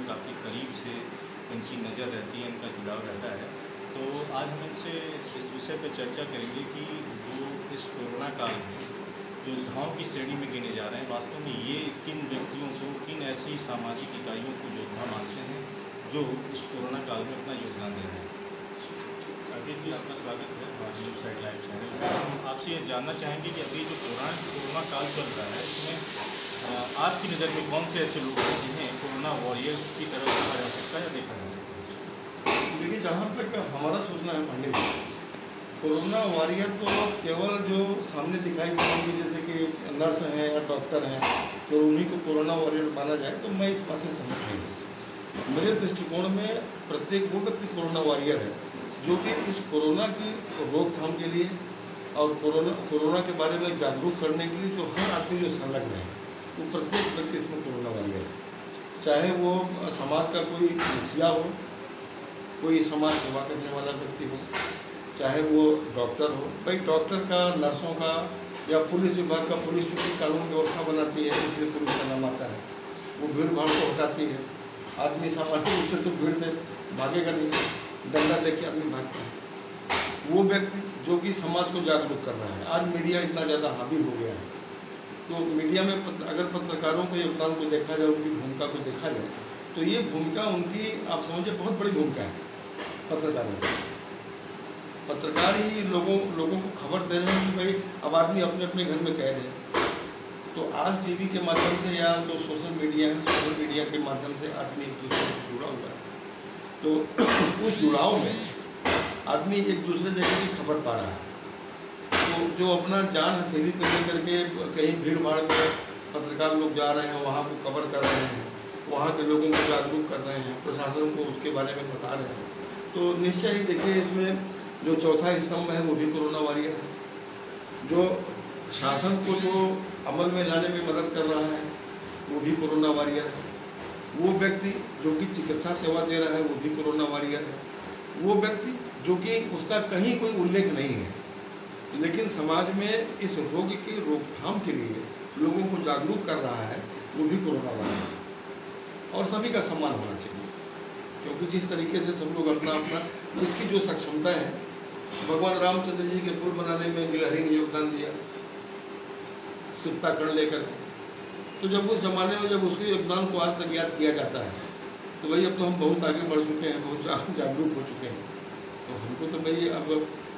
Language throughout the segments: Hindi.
काफ़ी करीब से इनकी नज़र रहती है, इनका जुड़ाव रहता है। तो आज हम इनसे इस विषय पर चर्चा करेंगे कि जो इस कोरोना काल में जो योद्धाओं की श्रेणी में गिने जा रहे हैं, वास्तव में ये किन व्यक्तियों को, किन ऐसी सामाजिक इकाइयों को योद्धा मानते हैं जो इस कोरोना काल में अपना योगदान दे रहे हैं। राकेश जी, आपका स्वागत है हमारे न्यूज़ साइड लाइव चैनल पर। हम आपसे ये जानना चाहेंगे कि अभी जो कोरोना काल चल रहा है, इसमें आपकी नज़र में कौन से ऐसे लोग हैं जिन्हें कोरोना वॉरियर्स की तरफ देखा जा सकता है या देखा जा सकता है? देखिए, जहाँ तक हमारा सोचना है पंडित, कोरोना वॉरियर तो केवल जो सामने दिखाई पड़ेंगे जैसे कि नर्स हैं या डॉक्टर हैं, तो उन्हीं को कोरोना वॉरियर माना जाए तो मैं इस बात से सहमत नहीं। मेरे दृष्टिकोण में प्रत्येक वो व्यक्ति कोरोना वॉरियर है जो कि इस कोरोना की रोकथाम के लिए और कोरोना के बारे में जागरूक करने के लिए जो हर आदमी जो संलग्न है, वो प्रत्येक व्यक्ति इसमें कोरोना वॉरियर है। चाहे वो समाज का कोई मुखिया हो, कोई समाज सेवा करने वाला व्यक्ति हो, चाहे वो डॉक्टर हो। भाई डॉक्टर का, नर्सों का या पुलिस विभाग का, पुलिस चूँकि कानून व्यवस्था बनाती है इसलिए पुलिस का नाम आता है, वो भीड़ भाड़ को हटाती है। आदमी सामान्य रूप से तो भीड़ से भागेगा नहीं, डंडा देख के आदमी भागता है। वो व्यक्ति जो कि समाज को जागरूक कर रहा है। आज मीडिया इतना ज़्यादा हावी हो गया है, तो मीडिया में अगर पत्रकारों के योगदान को देखा जाए, उनकी भूमिका को देखा जाए, तो ये भूमिका उनकी आप समझिए बहुत बड़ी भूमिका है पत्रकारों की। पत्रकार ही लोगों को खबर दे रहे हैं कि भाई अब आदमी अपने अपने घर में कह दे। तो आज टीवी के माध्यम से या जो सोशल मीडिया के माध्यम से आदमी एक दूसरे से जुड़ा हुआ है, तो उस जुड़ाव में आदमी एक दूसरे जगह की खबर पा रहा है। तो जो अपना जान हथेली पर लेकर के कहीं भीड़ भाड़ में पत्रकार लोग जा रहे हैं, वहाँ को कवर कर रहे हैं, वहाँ के लोगों को जागरूक कर रहे हैं, प्रशासन को उसके बारे में बता रहे हैं, तो निश्चय ही देखिए इसमें जो चौथा स्तंभ है वो भी कोरोना वॉरियर है। जो शासन को जो अमल में लाने में मदद कर रहा है वो भी कोरोना वॉरियर है। वो व्यक्ति जो कि चिकित्सा सेवा दे रहा है वो भी कोरोना वॉरियर है। वो व्यक्ति जो कि उसका कहीं कोई उल्लेख नहीं है, लेकिन समाज में इस रोग की रोकथाम के लिए लोगों को जागरूक कर रहा है, वो भी कोरोना वॉरियर है। और सभी का सम्मान होना चाहिए, क्योंकि जिस तरीके से सब लोग अपना जिसकी जो सक्षमता है, भगवान रामचंद्र जी के पुल बनाने में गिलहरी ने योगदान दिया सिक्ता कण लेकर के। तो जब उस जमाने में जब उसके योगदान को आज तक याद किया जाता है, तो भाई अब तो हम बहुत आगे बढ़ चुके हैं, बहुत जागरूक हो चुके हैं। तो हमको तो भाई अब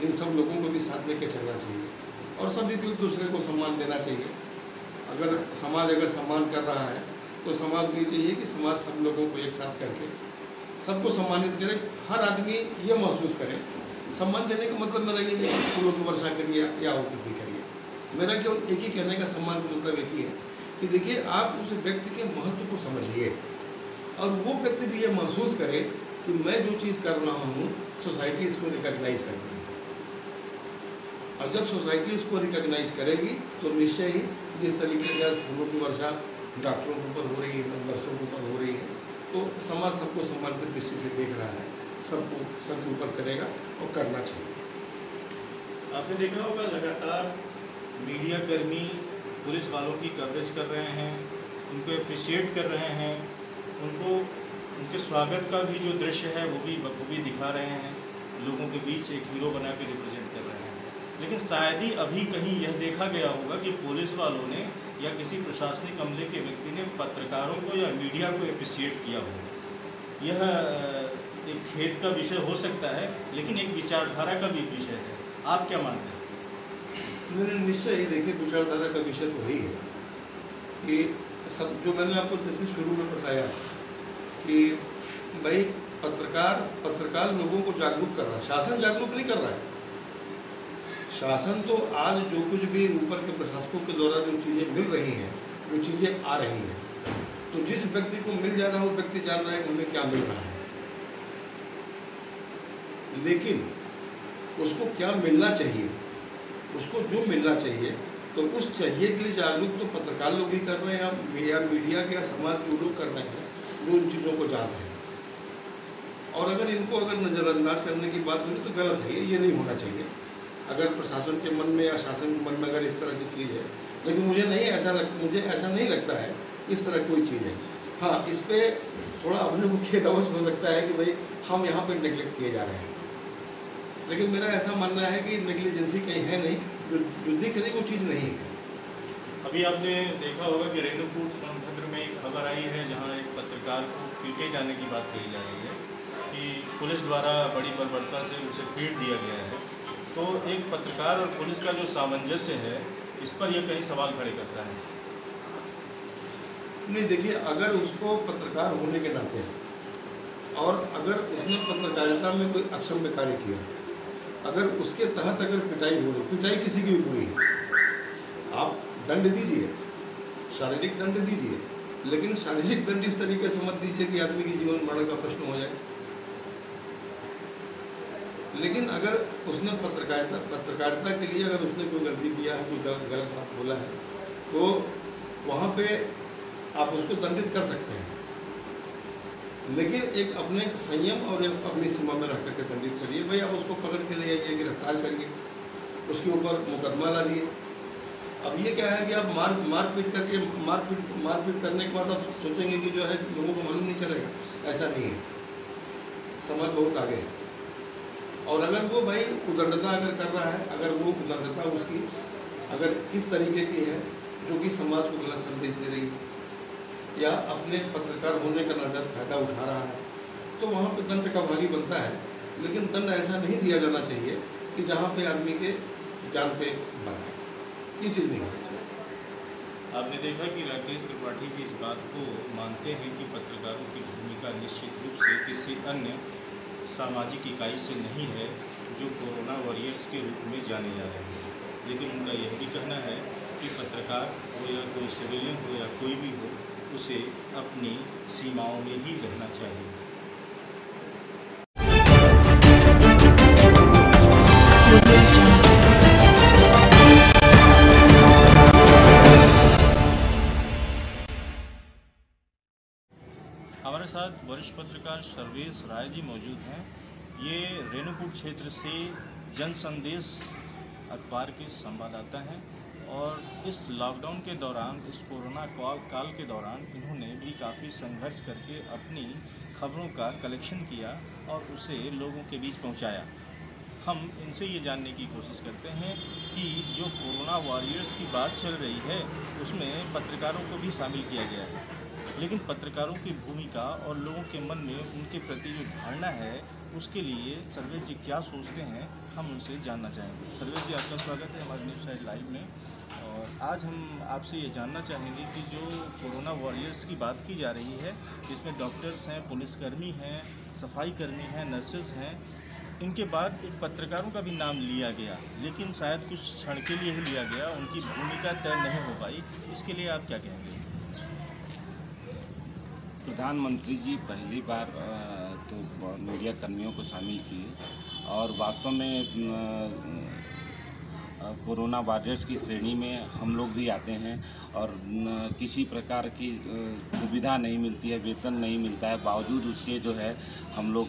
इन सब लोगों को भी साथ लेके चलना चाहिए और सभी को एक दूसरे को सम्मान देना चाहिए। अगर समाज सम्मान कर रहा है तो समाज को ये चाहिए कि समाज सब लोगों को एक साथ करके सबको सम्मानित करे। हर आदमी ये महसूस करे, सम्मान देने का मतलब मेरा ये नहीं कि फूलों की वर्षा करिए या और कुछ भी करिए। मेरा केवल एक ही कहने का सम्मान का मतलब एक ही है कि देखिए आप उस व्यक्ति के महत्व को समझिए और वो व्यक्ति भी ये महसूस करे कि मैं जो चीज़ कर रहा हूँ सोसाइटी इसको रिकॉग्नाइज कर रही है। और जब सोसाइटी उसको रिकॉग्नाइज करेगी तो निश्चय ही जिस तरीके से फूलों की वर्षा डॉक्टरों के ऊपर हो रही है, नर्सों के ऊपर हो रही है, तो समाज सबको सम्मान की दृष्टि से देख रहा है, सबके ऊपर करेगा और करना चाहिए। आपने देखा होगा लगातार मीडिया कर्मी पुलिस वालों की कवरेज कर रहे हैं, उनको अप्रिशिएट कर रहे हैं, उनके स्वागत का भी जो दृश्य है वो भी दिखा रहे हैं, लोगों के बीच एक हीरो बना के रिप्रेजेंट कर रहे हैं। लेकिन शायद ही अभी कहीं यह देखा गया होगा कि पुलिस वालों ने या किसी प्रशासनिक अमले के व्यक्ति ने पत्रकारों को या मीडिया को अप्रिशिएट किया हो। यह एक खेद का विषय हो सकता है, लेकिन एक विचारधारा का भी विषय है। आप क्या मानते हैं? निश्चय ही देखिए, विचारधारा का विषय तो वही है कि सब जो मैंने आपको जैसे शुरू में बताया कि भाई पत्रकार लोगों को जागरूक कर रहा है, शासन जागरूक नहीं कर रहा है। शासन तो आज जो कुछ भी ऊपर के प्रशासकों के द्वारा जो चीज़ें मिल रही हैं, जो चीज़ें आ रही हैं, तो जिस व्यक्ति को मिल जा रहा है वो व्यक्ति जान रहा है कि हमें क्या मिल रहा है, लेकिन उसको क्या मिलना चाहिए, उसको जो मिलना चाहिए, तो उस चाहिए के लिए जागरूक तो पत्रकार लोग ही कर रहे हैं या मीडिया के या समाज के लोग कर रहे हैं जो उन चीज़ों को जान रहे हैं। और अगर इनको नज़रअंदाज करने की बात करें तो गलत है, ये नहीं होना चाहिए। अगर प्रशासन के मन में या शासन के मन में अगर इस तरह की चीज़ है, लेकिन मुझे ऐसा नहीं लगता है इस तरह कोई चीज़ है। हाँ, इस पे थोड़ा अपने को खेद अवश्य हो सकता है कि भाई हम यहाँ पे नेगलेक्ट किए जा रहे हैं, लेकिन मेरा ऐसा मानना है कि नेग्लिजेंसी कहीं है नहीं, जो दिख रही वो चीज़ नहीं है। अभी आपने देखा होगा कि रेणुकूट सोनभद्र में एक खबर आई है जहां एक पत्रकार को पीटे जाने की बात कही जा रही है कि पुलिस द्वारा बड़ी बर्बरता से उसे पीट दिया गया है। तो एक पत्रकार और पुलिस का जो सामंजस्य है, इस पर यह कहीं सवाल खड़े करता है। नहीं, देखिए, अगर उसको पत्रकार होने के नाते और अगर उसने पत्रकारिता में कोई अक्षम्य कार्य किया, अगर उसके तहत अगर पिटाई हो रही, पिटाई किसी की भी बुरी है, आप दंड दीजिए, शारीरिक दंड दीजिए, लेकिन शारीरिक दंड इस तरीके से मत दीजिए कि आदमी की जीवन मरण का प्रश्न हो जाए। लेकिन अगर उसने पत्रकारिता के लिए अगर उसने कोई गलती किया है, कोई गलत बात बोला है, तो वहाँ पे आप उसको दंडित कर सकते हैं, लेकिन एक अपने संयम और एक अपनी सीमा में रख करके दंडित करिए। भाई आप उसको पकड़ के ले जाइए, गिरफ्तार करिए, उसके ऊपर मुकदमा डालिए। अब ये क्या है कि आप मारपीट करके मारपीट करने के बाद आप सोचेंगे कि जो है लोगों को मालूम नहीं चलेगा, ऐसा नहीं है। समाज बहुत आगे है, और अगर वो भाई उदंडता अगर कर रहा है, अगर वो उदंडता उसकी अगर इस तरीके की है जो कि समाज को गलत संदेश दे रही है या अपने पत्रकार होने का नाजायज फायदा उठा रहा है, तो वहाँ पे दंड का भागी बनता है। लेकिन दंड ऐसा नहीं दिया जाना चाहिए कि जहाँ पे आदमी के जान पे बनाए, ये चीज़ नहीं होनी चाहिए। आपने देखा कि राकेश त्रिपाठी जी इस बात को मानते हैं कि पत्रकारों की भूमिका निश्चित रूप से किसी अन्य सामाजिक इकाई से नहीं है जो कोरोना वॉरियर्स के रूप में जाने जा रहे हैं, लेकिन उनका यह भी कहना है कि पत्रकार हो या कोई सिविलियन हो या कोई भी हो, उसे अपनी सीमाओं में ही रहना चाहिए। हमारे साथ वरिष्ठ पत्रकार सर्वेश राय जी मौजूद हैं। ये रेणुकूट क्षेत्र से जन संदेश अखबार के संवाददाता हैं और इस लॉकडाउन के दौरान, इस कोरोना काल के दौरान इन्होंने भी काफ़ी संघर्ष करके अपनी खबरों का कलेक्शन किया और उसे लोगों के बीच पहुंचाया। हम इनसे ये जानने की कोशिश करते हैं कि जो कोरोना वॉरियर्स की बात चल रही है उसमें पत्रकारों को भी शामिल किया गया है, लेकिन पत्रकारों की भूमिका और लोगों के मन में उनके प्रति जो धारणा है उसके लिए सर्वेश जी क्या सोचते हैं, हम उनसे जानना चाहेंगे। सर्वेश जी, आपका स्वागत है हमारे न्यूज़ साइड लाइव में। और आज हम आपसे ये जानना चाहेंगे कि जो कोरोना वॉरियर्स की बात की जा रही है, जिसमें डॉक्टर्स हैं, पुलिसकर्मी हैं, सफाई कर्मी हैं, नर्सेज हैं, इनके बाद एक पत्रकारों का भी नाम लिया गया, लेकिन शायद कुछ क्षण के लिए ही लिया गया, उनकी भूमिका तय नहीं हो पाई। इसके लिए आप क्या कहेंगे? प्रधानमंत्री जी पहली बार तो मीडिया कर्मियों को शामिल किए और वास्तव में कोरोना वॉरियर्स की श्रेणी में हम लोग भी आते हैं और किसी प्रकार की सुविधा नहीं मिलती है, वेतन नहीं मिलता है, बावजूद उसके जो है हम लोग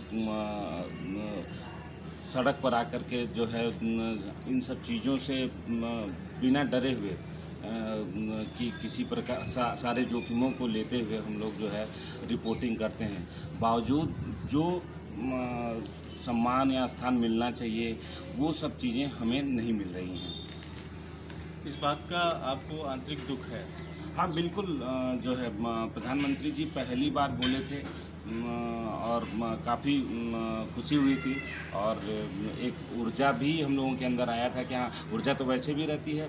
सड़क पर आकर के जो है इन सब चीज़ों से बिना डरे हुए कि किसी प्रकार सारे जोखिमों को लेते हुए हम लोग जो है रिपोर्टिंग करते हैं। बावजूद जो सम्मान या स्थान मिलना चाहिए वो सब चीज़ें हमें नहीं मिल रही हैं। इस बात का आपको आंतरिक दुख है? हाँ बिल्कुल, जो है प्रधानमंत्री जी पहली बार बोले थे और काफ़ी खुशी हुई थी और एक ऊर्जा भी हम लोगों के अंदर आया था कि हाँ, ऊर्जा तो वैसे भी रहती है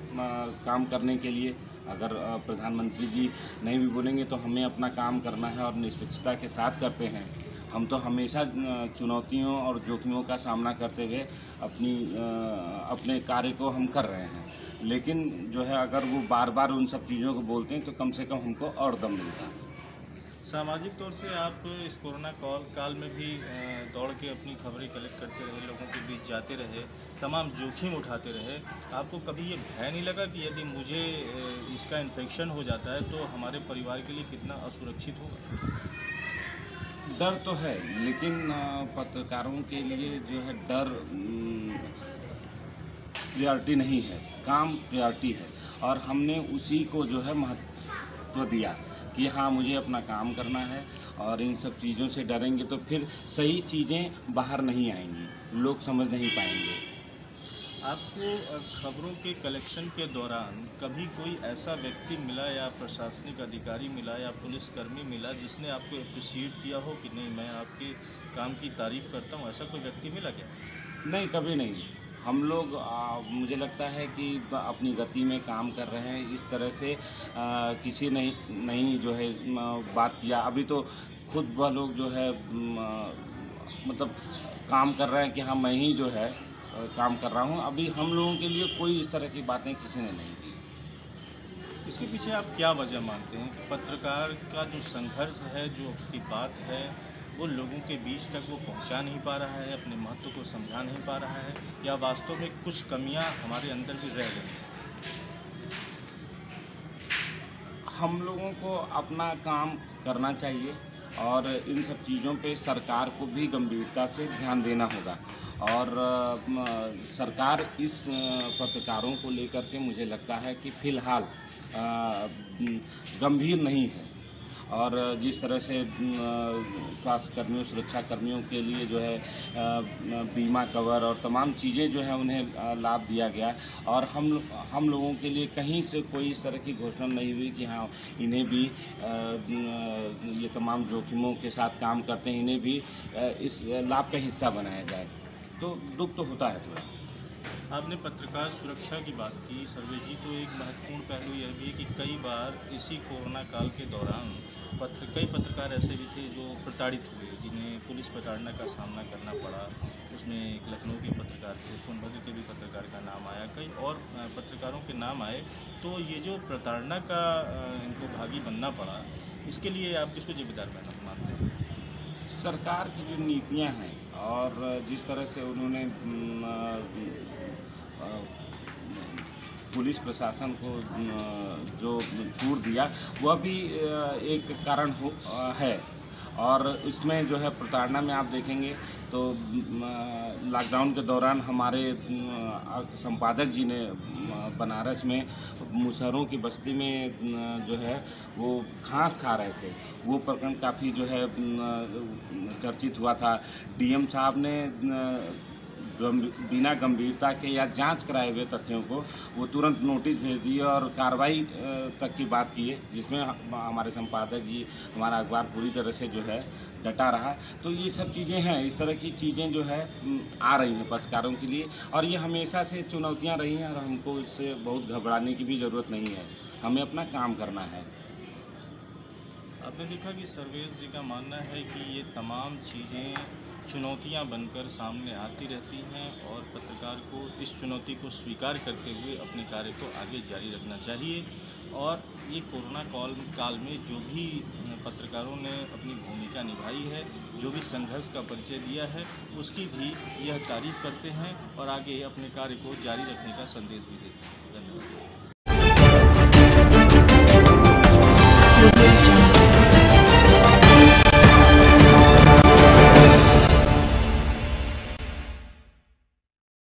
काम करने के लिए। अगर प्रधानमंत्री जी नहीं भी बोलेंगे तो हमें अपना काम करना है और निष्पक्षता के साथ करते हैं। हम तो हमेशा चुनौतियों और जोखिमों का सामना करते हुए अपने कार्य को हम कर रहे हैं, लेकिन जो है अगर वो बार बार उन सब चीज़ों को बोलते हैं तो कम से कम हमको और दम मिलता है। सामाजिक तौर से आप इस कोरोना काल में भी दौड़ के अपनी खबरें कलेक्ट करते रहे, लोगों के बीच जाते रहे, तमाम जोखिम उठाते रहे। आपको कभी ये भय नहीं लगा कि यदि मुझे इसका इन्फेक्शन हो जाता है तो हमारे परिवार के लिए कितना असुरक्षित होगा? डर तो है, लेकिन पत्रकारों के लिए जो है डर प्रायोरिटी नहीं है, काम प्रायोरिटी है और हमने उसी को जो है महत्व दिया कि हाँ मुझे अपना काम करना है, और इन सब चीज़ों से डरेंगे तो फिर सही चीज़ें बाहर नहीं आएंगी, लोग समझ नहीं पाएंगे। आपको खबरों के कलेक्शन के दौरान कभी कोई ऐसा व्यक्ति मिला या प्रशासनिक अधिकारी मिला या पुलिसकर्मी मिला जिसने आपको अप्रिशिएट किया हो कि नहीं मैं आपके काम की तारीफ़ करता हूँ, ऐसा कोई व्यक्ति मिला क्या? नहीं, कभी नहीं। हम लोग मुझे लगता है कि अपनी गति में काम कर रहे हैं, इस तरह से किसी ने नहीं जो है बात किया। अभी तो खुद वह लोग जो है मतलब काम कर रहे हैं कि हाँ मैं ही जो है काम कर रहा हूँ। अभी हम लोगों के लिए कोई इस तरह की बातें किसी ने नहीं की। इसके पीछे आप क्या वजह मानते हैं? पत्रकार का जो संघर्ष है, जो उसकी बात है, वो लोगों के बीच तक वो पहुंचा नहीं पा रहा है, अपने महत्व को समझा नहीं पा रहा है, या वास्तव में कुछ कमियां हमारे अंदर भी रह गई? हम लोगों को अपना काम करना चाहिए और इन सब चीज़ों पे सरकार को भी गंभीरता से ध्यान देना होगा। और सरकार इस पत्रकारों को लेकर के मुझे लगता है कि फ़िलहाल गंभीर नहीं है। और जिस तरह से स्वास्थ्य कर्मियों, सुरक्षा कर्मियों के लिए जो है बीमा कवर और तमाम चीज़ें जो है उन्हें लाभ दिया गया, और हम लोगों के लिए कहीं से कोई इस तरह की घोषणा नहीं हुई कि हाँ इन्हें भी ये तमाम जोखिमों के साथ काम करते हैं, इन्हें भी इस लाभ का हिस्सा बनाया जाए, तो दुख तो होता है थोड़ा। आपने पत्रकार सुरक्षा की बात की सर्वेश जी, तो एक महत्वपूर्ण पहलू यह भी है कि कई बार इसी कोरोना काल के दौरान कई पत्रकार ऐसे भी थे जो प्रताड़ित हुए, जिन्हें पुलिस प्रताड़ना का सामना करना पड़ा। उसमें एक लखनऊ के पत्रकार थे, सोनभद्र के भी पत्रकार का नाम आया, कई और पत्रकारों के नाम आए। तो ये जो प्रताड़ना का इनको भागी बनना पड़ा, इसके लिए आप किसको जिम्मेदार मानते हैं? सरकार की जो नीतियां हैं और जिस तरह से उन्होंने पुलिस प्रशासन को जो छूट दिया वह भी एक कारण है। और इसमें जो है प्रताड़ना में आप देखेंगे तो लॉकडाउन के दौरान हमारे संपादक जी ने बनारस में मुसहरों की बस्ती में जो है वो घास खा रहे थे, वो प्रकरण काफ़ी जो है चर्चित हुआ था। डीएम साहब ने बिना गंभीरता के या जांच कराए हुए तथ्यों को वो तुरंत नोटिस भेज दिए और कार्रवाई तक की बात की है, जिसमें हमारे संपादक जी, हमारा अखबार पूरी तरह से जो है डटा रहा। तो ये सब चीज़ें हैं, इस तरह की चीज़ें जो है आ रही हैं पत्रकारों के लिए, और ये हमेशा से चुनौतियां रही हैं, और हमको इससे बहुत घबराने की भी ज़रूरत नहीं है, हमें अपना काम करना है। आपने देखा कि सर्वेश जी का मानना है कि ये तमाम चीज़ें चुनौतियां बनकर सामने आती रहती हैं और पत्रकार को इस चुनौती को स्वीकार करते हुए अपने कार्य को आगे जारी रखना चाहिए। और ये कोरोना काल में जो भी पत्रकारों ने अपनी भूमिका निभाई है, जो भी संघर्ष का परिचय दिया है, उसकी भी यह तारीफ करते हैं और आगे अपने कार्य को जारी रखने का संदेश भी देते हैं। धन्यवाद।